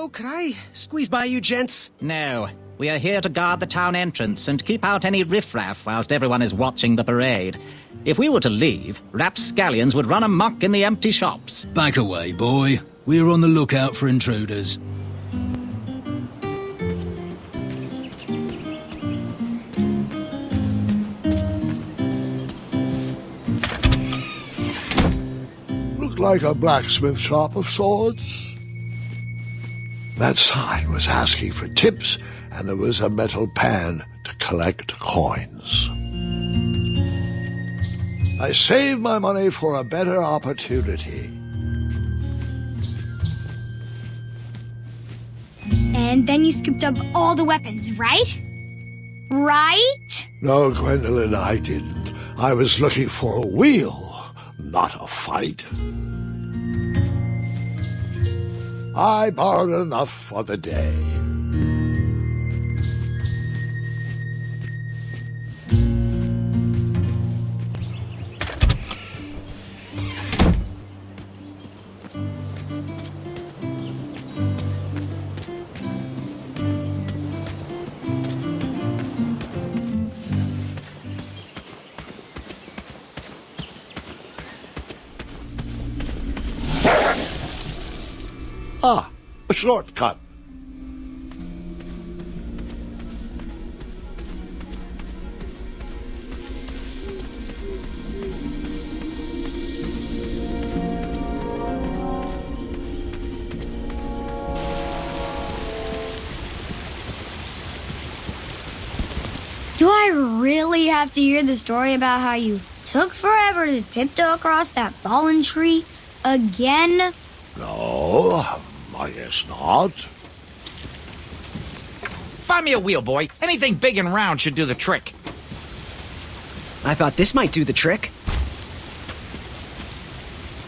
Hello, could I squeeze by you gents? No. We are here to guard the town entrance and keep out any riffraff whilst everyone is watching the parade. If we were to leave, rapscallions would run amok in the empty shops. Back away, boy. We're on the lookout for intruders. Looked like a blacksmith shop of sorts. That sign was asking for tips, and there was a metal pan to collect coins. I saved my money for a better opportunity. And then you scooped up all the weapons, right? Right? No, Gwendolyn, I didn't. I was looking for a wheel, not a fight. I borrowed enough for the day. Ah, a shortcut. Do I really have to hear the story about how you took forever to tiptoe across that fallen tree again? No, I guess not. Find me a wheel, boy. Anything big and round should do the trick. I thought this might do the trick.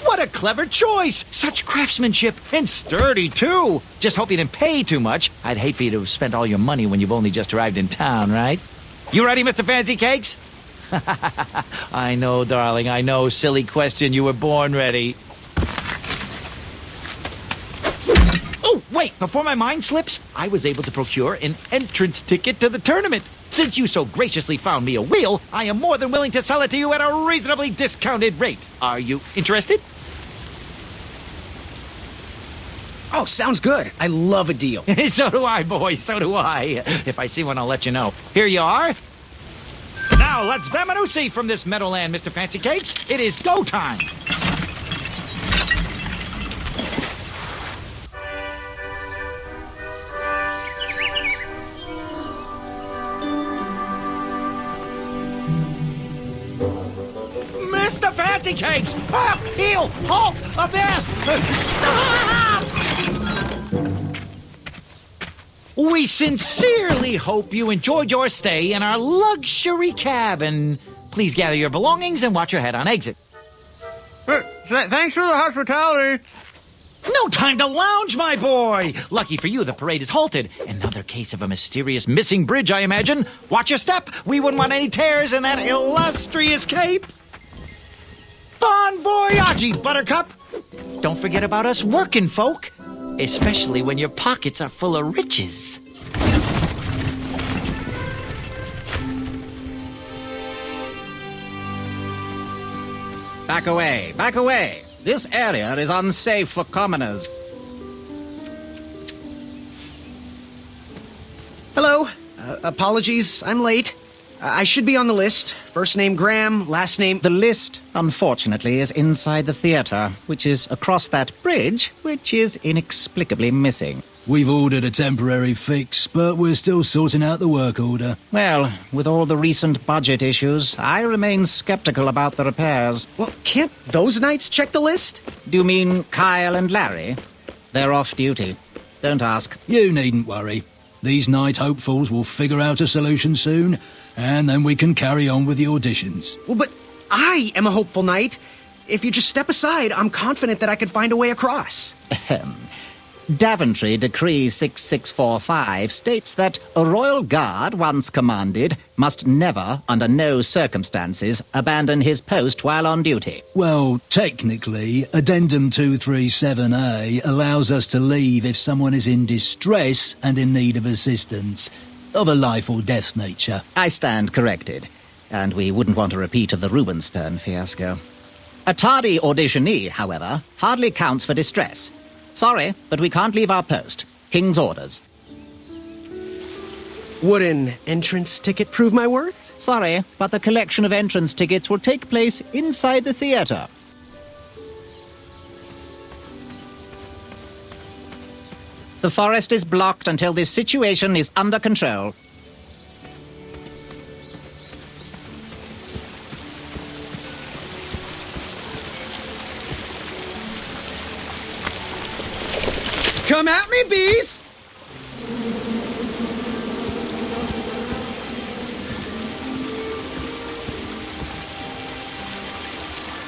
What a clever choice! Such craftsmanship, and sturdy, too! Just hope you didn't pay too much. I'd hate for you to have spent all your money when you've only just arrived in town, right? You ready, Mr. Fancy Cakes? I know, darling, I know. Silly question. You were born ready. Oh, wait, before my mind slips, I was able to procure an entrance ticket to the tournament. Since you so graciously found me a wheel, I am more than willing to sell it to you at a reasonably discounted rate. Are you interested? Oh, sounds good. I love a deal. So do I, boy, so do I. If I see one, I'll let you know. Here you are. Now, let's vamoose from this meadowland, Mr. Fancy Cakes. It is go time. Mr. Fancy Cakes! Up, heel, halt, abyss! Stop! We sincerely hope you enjoyed your stay in our luxury cabin. Please gather your belongings and watch your head on exit. Thanks for the hospitality. No time to lounge, my boy! Lucky for you, the parade is halted. Another case of a mysterious missing bridge, I imagine. Watch your step. We wouldn't want any tears in that illustrious cape. Bon voyage, Buttercup! Don't forget about us working folk, especially when your pockets are full of riches. Back away, back away. This area is unsafe for commoners. Hello. Apologies, I'm late. I should be on the list. First name Graham, last name... The list, unfortunately, is inside the theater, which is across that bridge, which is inexplicably missing. We've ordered a temporary fix, but we're still sorting out the work order. Well, with all the recent budget issues, I remain skeptical about the repairs. Well, can't those knights check the list? Do you mean Kyle and Larry? They're off duty. Don't ask. You needn't worry. These night hopefuls will figure out a solution soon, and then we can carry on with the auditions. Well, but I am a hopeful knight. If you just step aside, I'm confident that I could find a way across. Daventry Decree 6645 states that a royal guard, once commanded, must never, under no circumstances, abandon his post while on duty. Well, technically, Addendum 237A allows us to leave if someone is in distress and in need of assistance, of a life or death nature. I stand corrected, and we wouldn't want a repeat of the Rubenstern fiasco. A tardy auditionee, however, hardly counts for distress. Sorry, but we can't leave our post. King's orders. Would an entrance ticket prove my worth? Sorry, but the collection of entrance tickets will take place inside the theater. The forest is blocked until this situation is under control. Come at me, bees!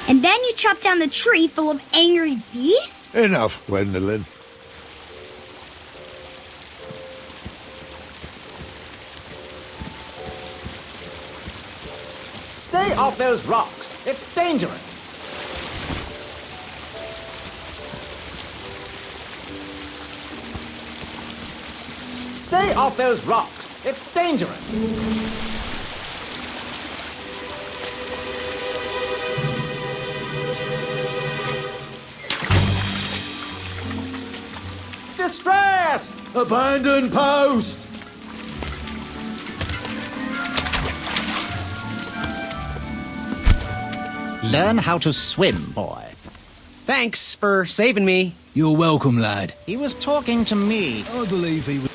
And then you chop down the tree full of angry bees? Enough, Gwendolyn. Stay off those rocks. It's dangerous. Stay off those rocks. It's dangerous. Distress! Abandon post! Learn how to swim, boy. Thanks for saving me. You're welcome, lad. He was talking to me. I believe he was...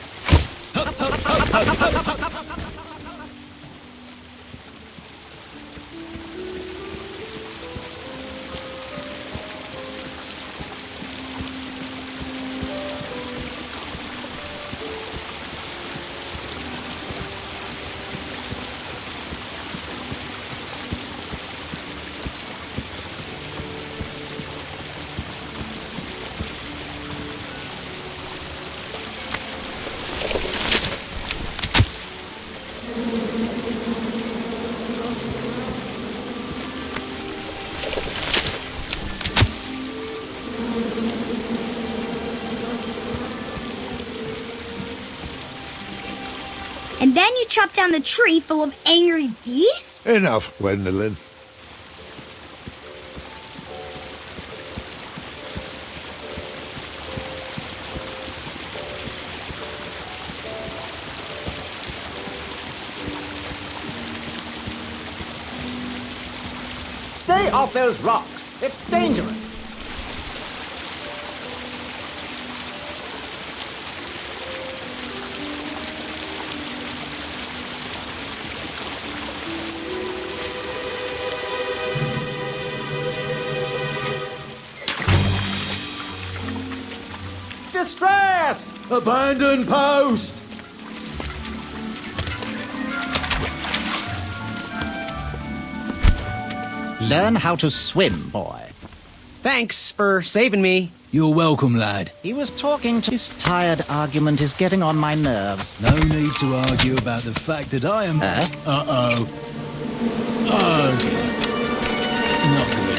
And then you chop down the tree full of angry bees? Enough, Gwendolyn. Stay off those rocks. It's dangerous. Distress! Abandon post! Learn how to swim, boy. Thanks for saving me. You're welcome, lad. He was talking to... This tired argument is getting on my nerves. No need to argue about the fact that I am... Uh-oh. Oh, dear. Not good.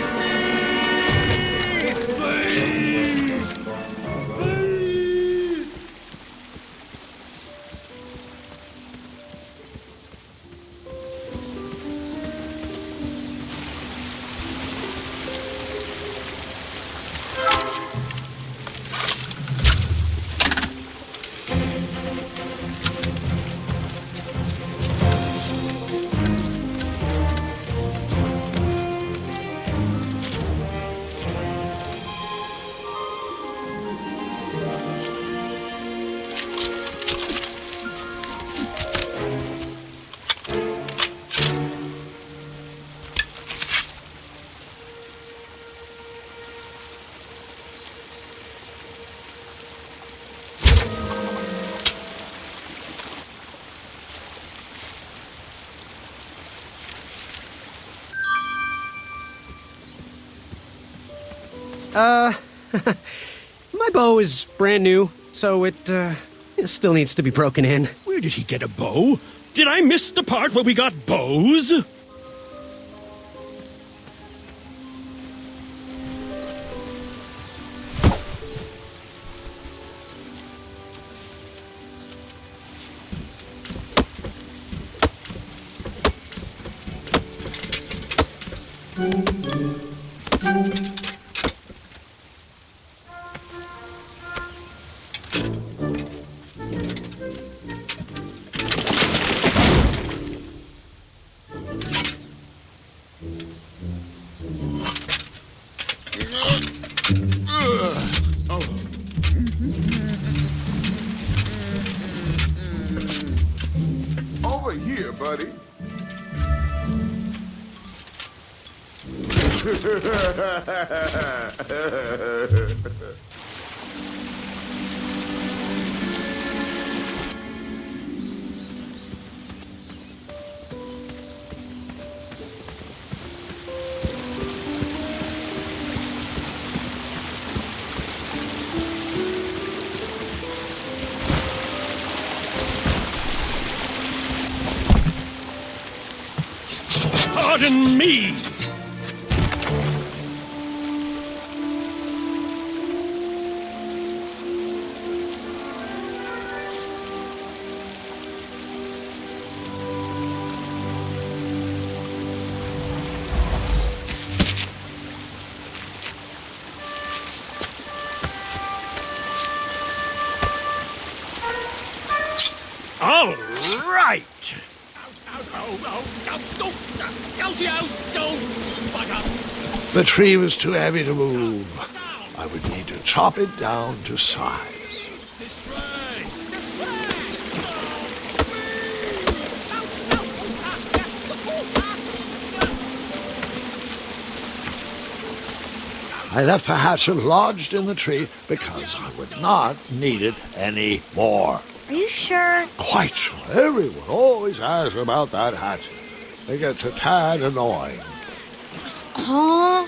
My bow is brand new, so it still needs to be broken in. Where did he get a bow? Did I miss the part where we got bows? Over here, buddy. Pardon me! All right! The tree was too heavy to move. I would need to chop it down to size. I left the hatchet lodged in the tree because I would not need it any more. Are you sure? Quite sure. Everyone always asks about that hatchet. It gets a tad annoying. Huh?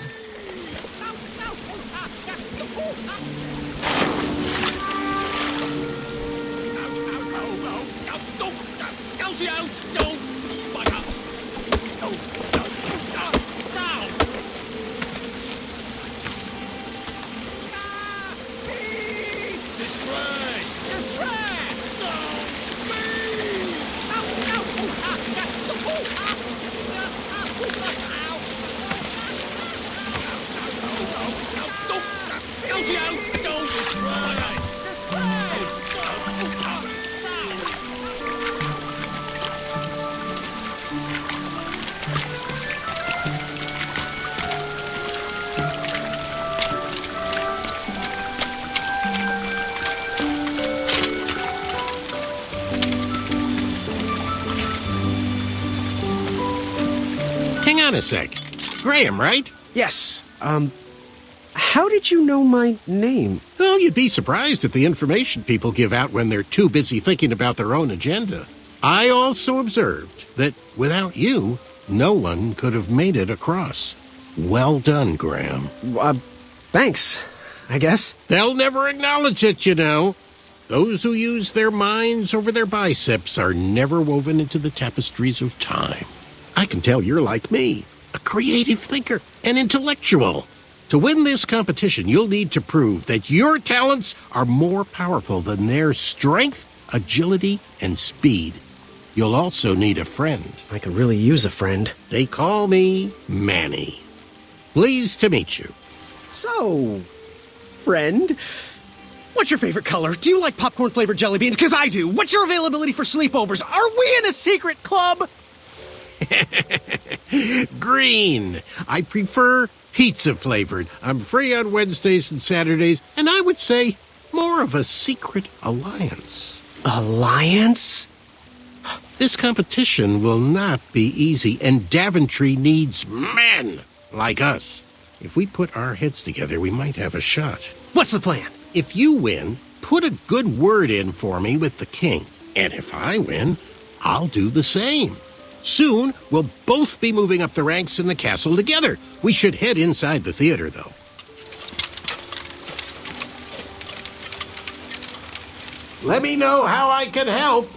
Hang on a sec. Graham, right? Yes. How did you know my name? Well, you'd be surprised at the information people give out when they're too busy thinking about their own agenda. I also observed that without you, no one could have made it across. Well done, Graham. Thanks, I guess. They'll never acknowledge it, you know. Those who use their minds over their biceps are never woven into the tapestries of time. I can tell you're like me, a creative thinker, an intellectual. To win this competition, you'll need to prove that your talents are more powerful than their strength, agility, and speed. You'll also need a friend. I could really use a friend. They call me Manny. Pleased to meet you. So, friend, what's your favorite color? Do you like popcorn-flavored jelly beans? Because I do. What's your availability for sleepovers? Are we in a secret club? Green. I prefer pizza-flavored. I'm free on Wednesdays and Saturdays, and I would say more of a secret alliance. Alliance? This competition will not be easy, and Daventry needs men like us. If we put our heads together, we might have a shot. What's the plan? If you win, put a good word in for me with the king. And if I win, I'll do the same. Soon, we'll both be moving up the ranks in the castle together. We should head inside the theater, though. Let me know how I can help.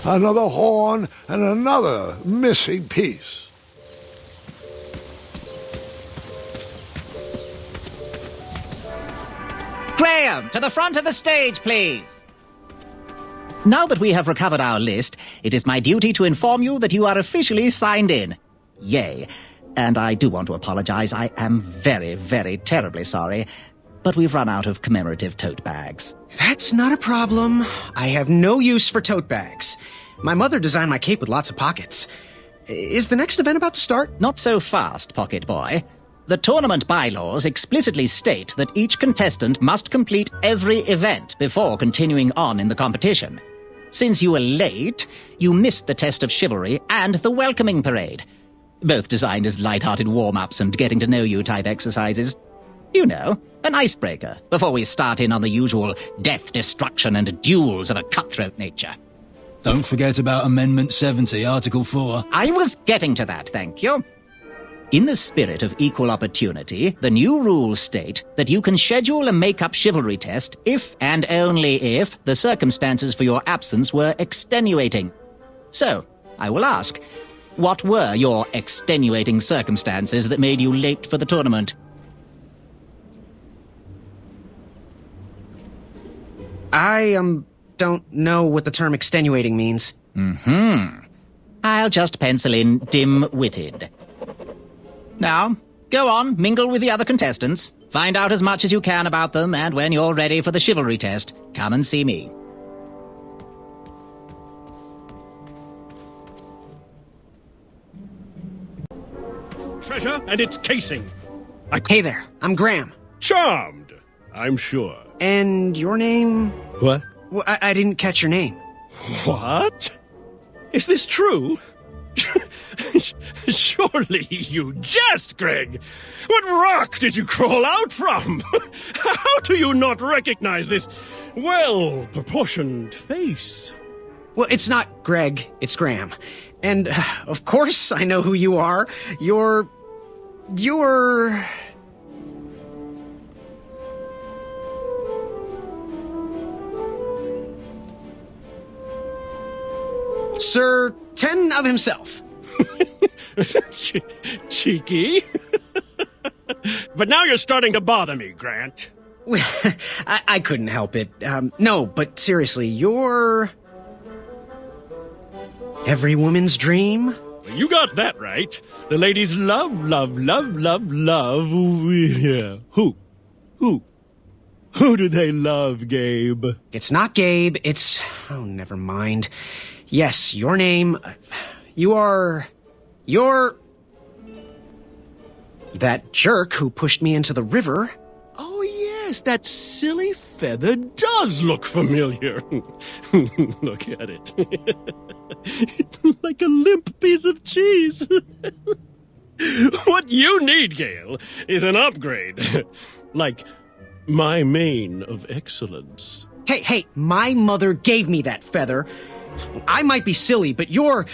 Another horn and another missing piece. Graham, to the front of the stage, please. Now that we have recovered our list, it is my duty to inform you that you are officially signed in. Yay. And I do want to apologize. I am very, very terribly sorry. But we've run out of commemorative tote bags. That's not a problem. I have no use for tote bags. My mother designed my cape with lots of pockets. Is the next event about to start? Not so fast, Pocket Boy. The tournament bylaws explicitly state that each contestant must complete every event before continuing on in the competition. Since you were late, you missed the test of chivalry and the welcoming parade. Both designed as light-hearted warm-ups and getting-to-know-you type exercises. You know, an icebreaker before we start in on the usual death, destruction, and duels of a cutthroat nature. Don't forget about Amendment 70, Article 4. I was getting to that, thank you. In the spirit of equal opportunity, the new rules state that you can schedule a make-up chivalry test if and only if the circumstances for your absence were extenuating. So, I will ask, what were your extenuating circumstances that made you late for the tournament? I, don't know what the term extenuating means. I'll just pencil in dim-witted. Now, go on, mingle with the other contestants. Find out as much as you can about them, and when you're ready for the chivalry test, come and see me. Treasure and its casing. Hey there, I'm Graham. Charmed, I'm sure. And your name? What? Well, I didn't catch your name. What? Is this true? Surely you jest, Greg. What rock did you crawl out from? How do you not recognize this well-proportioned face? Well, it's not Greg, it's Graham. And, of course, I know who you are. You're... Sir Ten of himself. Cheeky. But now you're starting to bother me, Grant. I couldn't help it. No, but seriously, you're... every woman's dream? You got that right. The ladies love. Yeah. Who? Who do they love, Gabe? It's not Gabe, it's... oh, never mind. Yes, your name... you're... that jerk who pushed me into the river. Oh, yes, that silly feather does look familiar. Look at it. It's like a limp piece of cheese. What you need, Gale, is an upgrade. Like my mane of excellence. Hey, my mother gave me that feather. I might be silly, but you're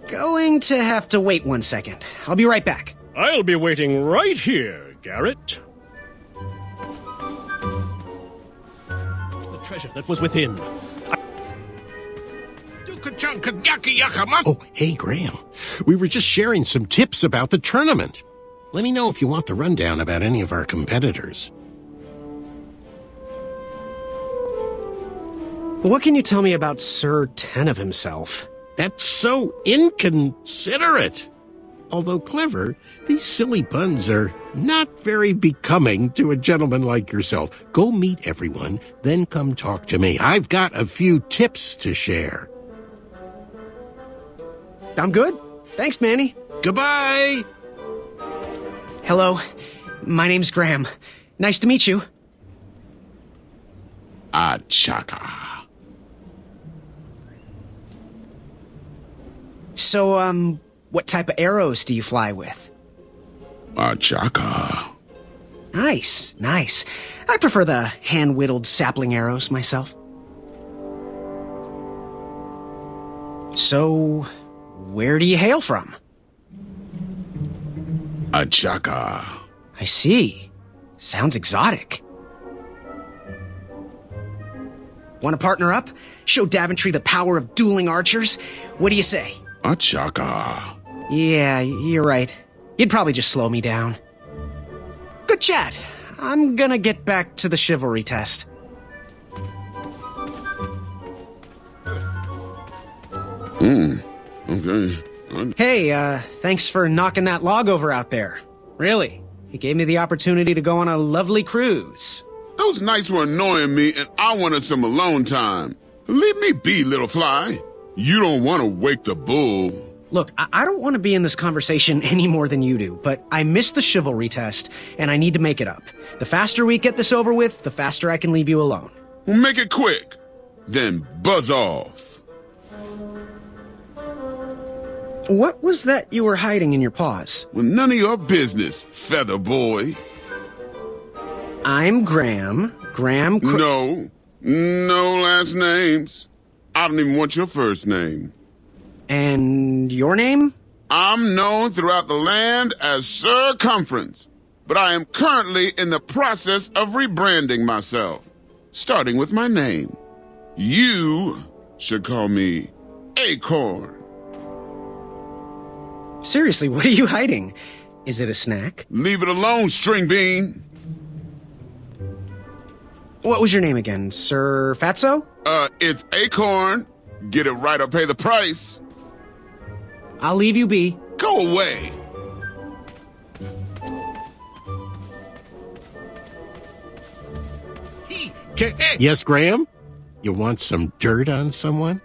going to have to wait 1 second. I'll be right back. I'll be waiting right here, Garrett. The treasure that was within. Oh, hey, Graham. We were just sharing some tips about the tournament. Let me know if you want the rundown about any of our competitors. What can you tell me about Sir Ten of himself? That's so inconsiderate. Although clever, these silly puns are not very becoming to a gentleman like yourself. Go meet everyone, then come talk to me. I've got a few tips to share. I'm good. Thanks, Manny. Goodbye! Hello, my name's Graham. Nice to meet you. Achaka. So, what type of arrows do you fly with? Achaka. Nice, nice. I prefer the hand-whittled sapling arrows myself. So, where do you hail from? Achaka. I see. Sounds exotic. Want to partner up? Show Daventry the power of dueling archers? What do you say? Achaka. Yeah, you're right. You'd probably just slow me down. Good chat. I'm gonna get back to the chivalry test. Okay. Hey, thanks for knocking that log over out there. Really. It gave me the opportunity to go on a lovely cruise. Those nights were annoying me, and I wanted some alone time. Leave me be, little fly. You don't want to wake the bull. Look, I don't want to be in this conversation any more than you do, but I missed the chivalry test, and I need to make it up. The faster we get this over with, the faster I can leave you alone. Well, make it quick. Then buzz off. What was that you were hiding in your paws? Well, none of your business, feather boy. I'm Graham. No last names. I don't even want your first name. And your name? I'm known throughout the land as Circumference, but I am currently in the process of rebranding myself, starting with my name. You should call me Acorn. Seriously, what are you hiding? Is it a snack? Leave it alone, string bean. What was your name again? Sir Fatso? It's Acorn. Get it right or pay the price. I'll leave you be. Go away. Yes, Graham? You want some dirt on someone?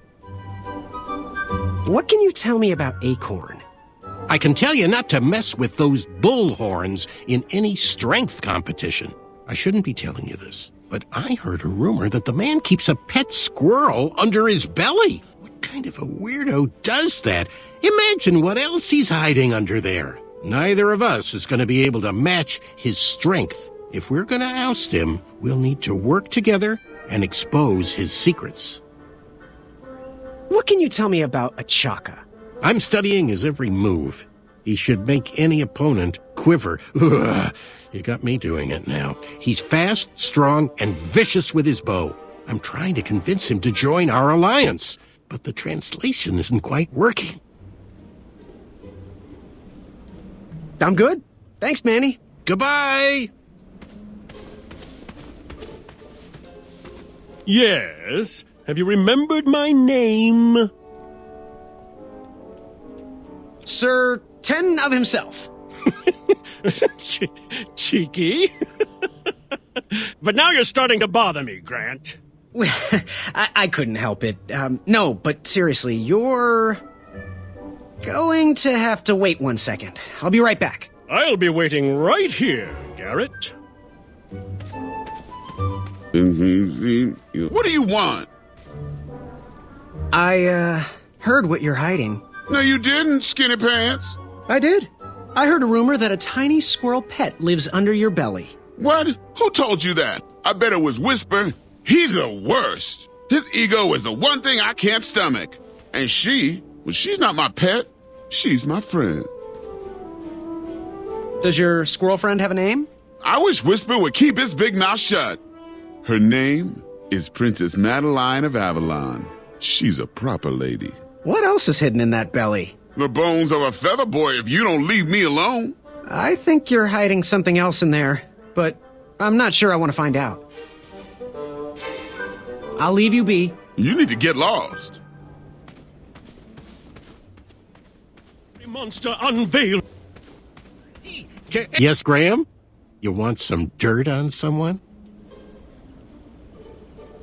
What can you tell me about Acorn? I can tell you not to mess with those bullhorns in any strength competition. I shouldn't be telling you this, but I heard a rumor that the man keeps a pet squirrel under his belly. What kind of a weirdo does that? Imagine what else he's hiding under there. Neither of us is going to be able to match his strength. If we're going to oust him, we'll need to work together and expose his secrets. What can you tell me about Achaka? I'm studying his every move. He should make any opponent quiver. Ugh, you got me doing it now. He's fast, strong, and vicious with his bow. I'm trying to convince him to join our alliance, but the translation isn't quite working. I'm good. Thanks, Manny. Goodbye! Yes? Have you remembered my name? Sir Ten of himself. Cheeky. But now you're starting to bother me, Grant. I couldn't help it. No, but seriously, you're going to have to wait 1 second. I'll be right back. I'll be waiting right here, Garrett. What do you want? I heard what you're hiding. No, you didn't, skinny pants. I did. I heard a rumor that a tiny squirrel pet lives under your belly. What? Who told you that? I bet it was Whisper. He's the worst. His ego is the one thing I can't stomach. And she's not my pet. She's my friend. Does your squirrel friend have a name? I wish Whisper would keep his big mouth shut. Her name is Princess Madeline of Avalon. She's a proper lady. What else is hidden in that belly? The bones of a feather boy if you don't leave me alone. I think you're hiding something else in there, but I'm not sure I want to find out. I'll leave you be. You need to get lost. Monster unveiled. Yes, Graham? You want some dirt on someone?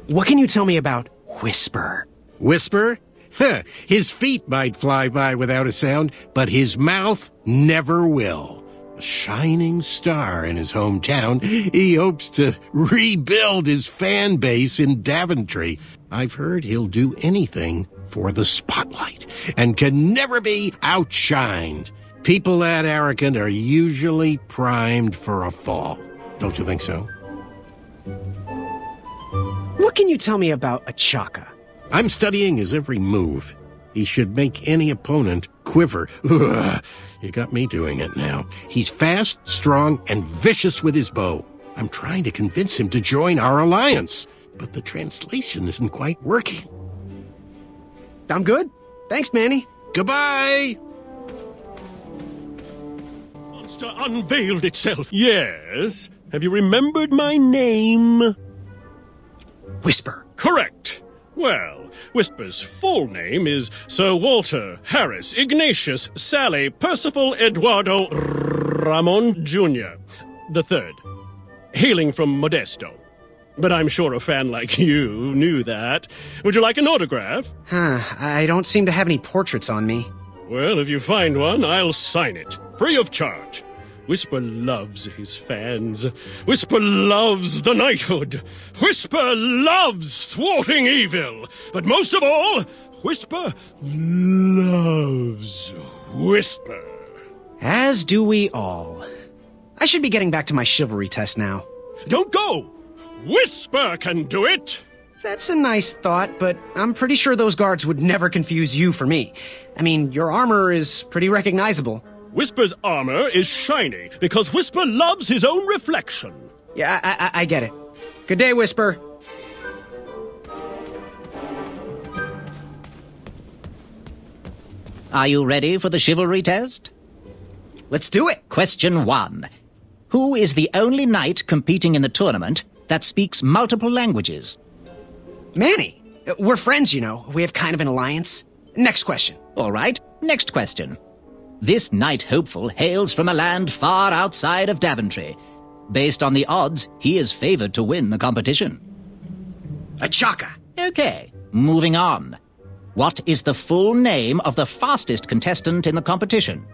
What can you tell me about Whisper? Whisper? Huh, his feet might fly by without a sound, but his mouth never will. a shining star in his hometown. He hopes to rebuild his fan base in Daventry. I've heard he'll do anything for the spotlight and can never be outshined. People that arrogant are usually primed for a fall. Don't you think so? What can you tell me about Achaka? I'm studying his every move. He should make any opponent quiver. Ugh, you got me doing it now. He's fast, strong, and vicious with his bow. I'm trying to convince him to join our alliance, but the translation isn't quite working. I'm good. Thanks, Manny. Goodbye! Monster unveiled itself. Yes. Have you remembered my name? Whisper. Correct. Well, Whisper's full name is Sir Walter Harris Ignatius Sally Percival Eduardo Ramon Jr. the Third, hailing from Modesto. But I'm sure a fan like you knew that. Would you like an autograph? I don't seem to have any portraits on me. Well, if you find one, I'll sign it, free of charge. Whisper loves his fans. Whisper loves the knighthood. Whisper loves thwarting evil. But most of all, Whisper loves Whisper. As do we all. I should be getting back to my chivalry test now. Don't go! Whisper can do it! That's a nice thought, but I'm pretty sure those guards would never confuse you for me. I mean, your armor is pretty recognizable. Whisper's armor is shiny because Whisper loves his own reflection. Yeah, I get it. Good day, Whisper. Are you ready for the chivalry test? Let's do it. Question 1. Who is the only knight competing in the tournament that speaks multiple languages? Manny. We're friends, you know. We have kind of an alliance. Next question. All right, next question. This knight hopeful hails from a land far outside of Daventry. Based on the odds, he is favored to win the competition. Achaka. Okay, moving on. What is the full name of the fastest contestant in the competition?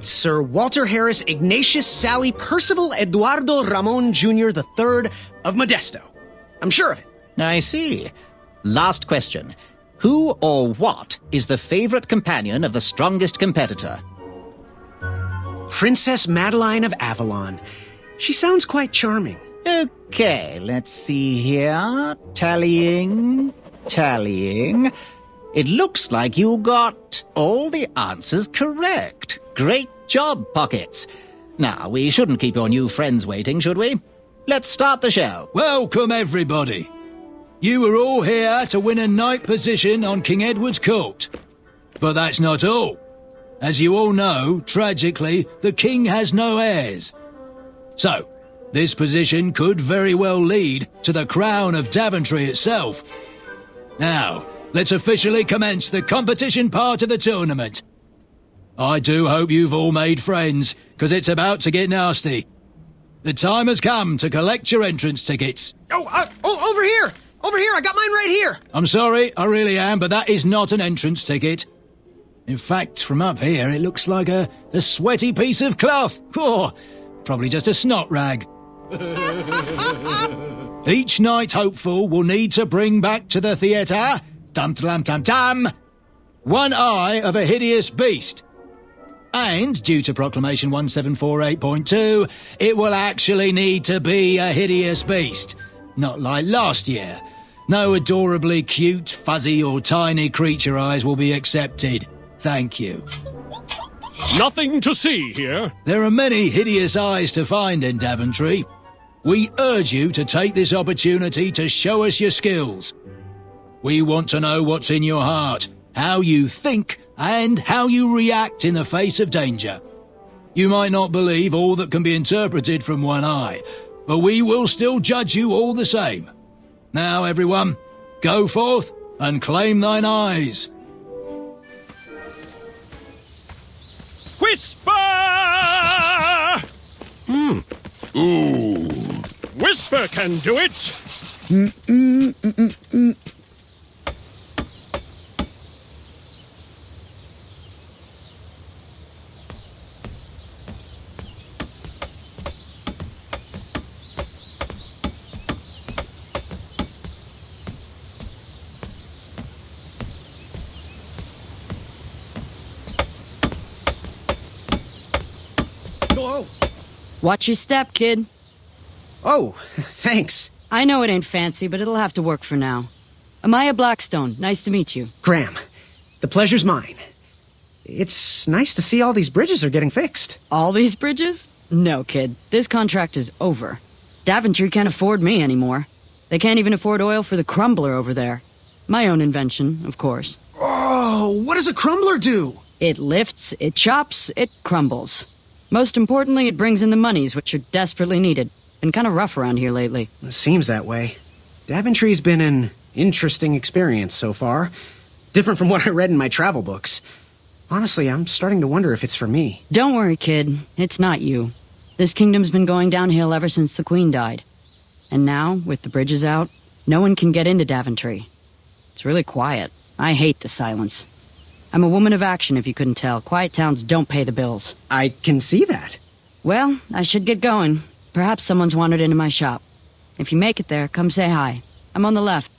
Sir Walter Harris Ignatius Sally Percival Eduardo Ramon Jr. the Third of Modesto. I'm sure of it. I see. Last question. Who or what is the favorite companion of the strongest competitor? Princess Madeline of Avalon. She sounds quite charming. Okay, let's see here. Tallying. It looks like you got all the answers correct. Great job, Pockets. Now, we shouldn't keep your new friends waiting, should we? Let's start the show. Welcome, everybody. You are all here to win a knight position on King Edward's court. But that's not all. As you all know, tragically, the king has no heirs. So, this position could very well lead to the crown of Daventry itself. Now, let's officially commence the competition part of the tournament. I do hope you've all made friends, because it's about to get nasty. The time has come to collect your entrance tickets. Over here! Over here, I got mine right here! I'm sorry, I really am, but that is not an entrance ticket. In fact, from up here, it looks like a sweaty piece of cloth. Oh, probably just a snot rag. Each knight hopeful will need to bring back to the theatre, dum-dum-dum-dum, one eye of a hideous beast. And, due to Proclamation 1748.2, it will actually need to be a hideous beast. Not like last year. No adorably cute, fuzzy or tiny creature eyes will be accepted. Thank you. Nothing to see here. There are many hideous eyes to find in Daventry. We urge you to take this opportunity to show us your skills. We want to know what's in your heart, how you think, and how you react in the face of danger. You might not believe all that can be interpreted from one eye, but we will still judge you all the same. Now, everyone, go forth and claim thine eyes. Whisper! Ooh. Whisper can do it! Watch your step, kid. Oh, thanks. I know it ain't fancy, but it'll have to work for now. Amaya Blackstone, nice to meet you. Graham, the pleasure's mine. It's nice to see all these bridges are getting fixed. All these bridges? No, kid. This contract is over. Daventry can't afford me anymore. They can't even afford oil for the crumbler over there. My own invention, of course. Oh, what does a crumbler do? It lifts, it chops, it crumbles. Most importantly, it brings in the monies, which are desperately needed. Been kind of rough around here lately. It seems that way. Daventry's been an interesting experience so far. Different from what I read in my travel books. Honestly, I'm starting to wonder if it's for me. Don't worry, kid. It's not you. This kingdom's been going downhill ever since the Queen died. And now, with the bridges out, no one can get into Daventry. It's really quiet. I hate the silence. I'm a woman of action, if you couldn't tell. Quiet towns don't pay the bills. I can see that. Well, I should get going. Perhaps someone's wandered into my shop. If you make it there, come say hi. I'm on the left.